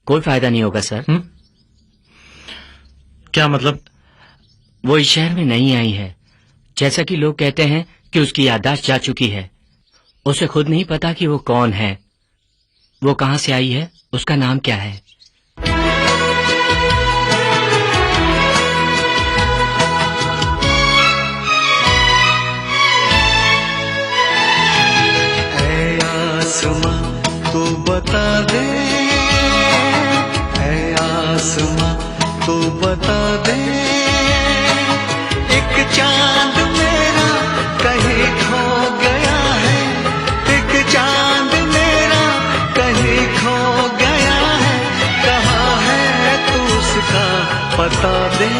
कोई फायदा नहीं होगा सर। क्या मतलब? वो इस शहर में नहीं आई है। जैसा कि लोग कहते हैं कि उसकी याददाश्त जा चुकी है। उसे खुद नहीं पता कि वो कौन है, वो कहां से आई है, उसका नाम क्या है। ऐ आसमां तू बता दे, ऐ आसमां तू बता दे, एक चांद मेरा कहीं खो गया है, एक चांद मेरा कहीं खो गया है, कहाँ है तू उसका पता दे,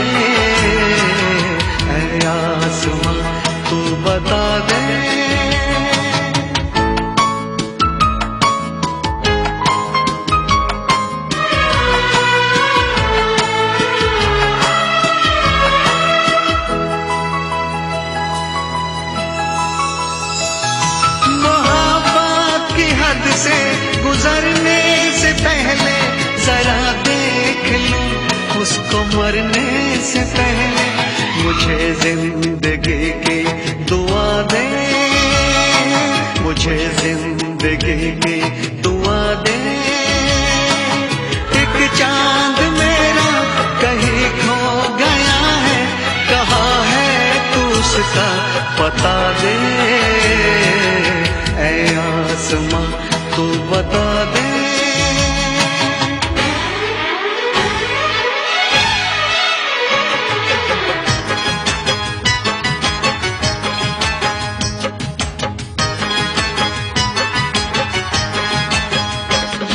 ऐ आसमां तू बता दे। से गुजरने से पहले जरा देख लूं उसको मरने से पहले, मुझे जिंदगी की दुआ दे, मुझे जिंदगी की दुआ दे, एक चांद मेरा कहीं खो गया है, कहाँ है तू उसका पता दे, ऐ आसमां तू बता दे।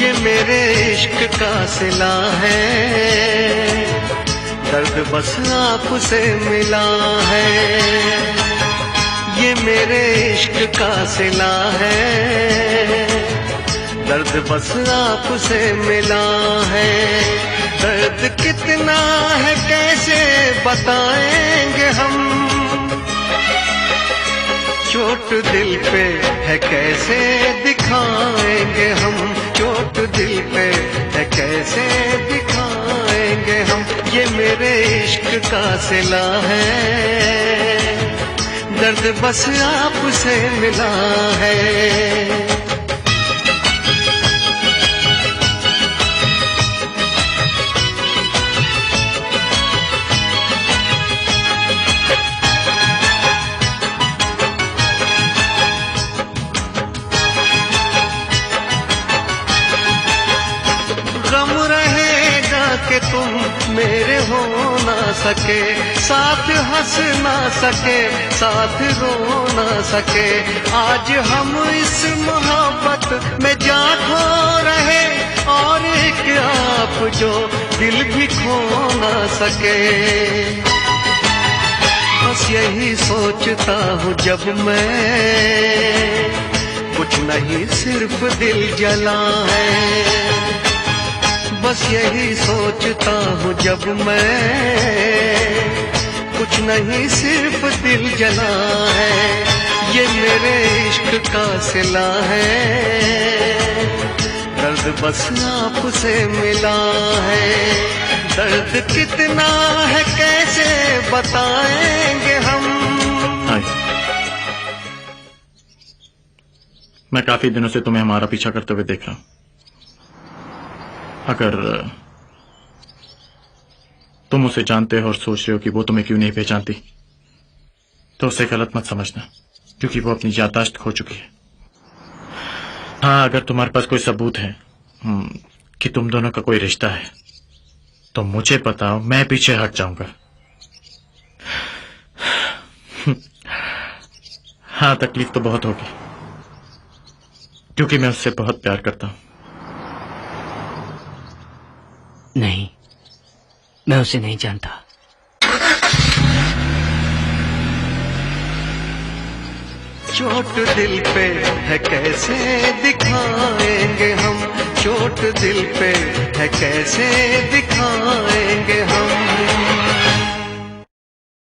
ये मेरे इश्क का सिला है, दर्द बस आपसे मिला है, ये मेरे इश्क का सिला है, दर्द बस आपसे मिला है, दर्द कितना है कैसे बताएंगे हम, चोट दिल पे है कैसे दिखाएंगे हम, चोट दिल पे है कैसे दिखाएंगे हम, ये मेरे इश्क का सिला है, दर्द बस आपसे मिला है। गम रहेगा कि तुम मेरे हो ना सके, साथ हंस ना सके, साथ रो ना सके, आज हम इस मोहब्बत में जा खो रहे, और एक आप जो दिल भी खो ना सके, बस यही सोचता हूँ जब मैं, कुछ नहीं सिर्फ दिल जला है, बस यही सोचता हूँ जब मैं, कुछ नहीं सिर्फ दिल जला है, ये मेरे इश्क का सिला है, दर्द बस आपसे मिला है, दर्द कितना है कैसे बताएंगे हम। मैं काफी दिनों से तुम्हें हमारा पीछा करते हुए देख रहा हूं। अगर तुम उसे जानते हो और सोच रहे हो कि वो तुम्हें क्यों नहीं पहचानती, तो उसे गलत मत समझना, क्योंकि वो अपनी याददाश्त खो चुकी है। हाँ, अगर तुम्हारे पास कोई सबूत है कि तुम दोनों का कोई रिश्ता है, तो मुझे बताओ, मैं पीछे हट जाऊंगा। हाँ, तकलीफ तो बहुत होगी, क्योंकि मैं उससे बहुत प्यार करता हूं। नहीं, मैं उसे नहीं जानता। चोट दिल पे है कैसे दिखाएंगे हम, चोट दिल पे है कैसे दिखाएंगे हम।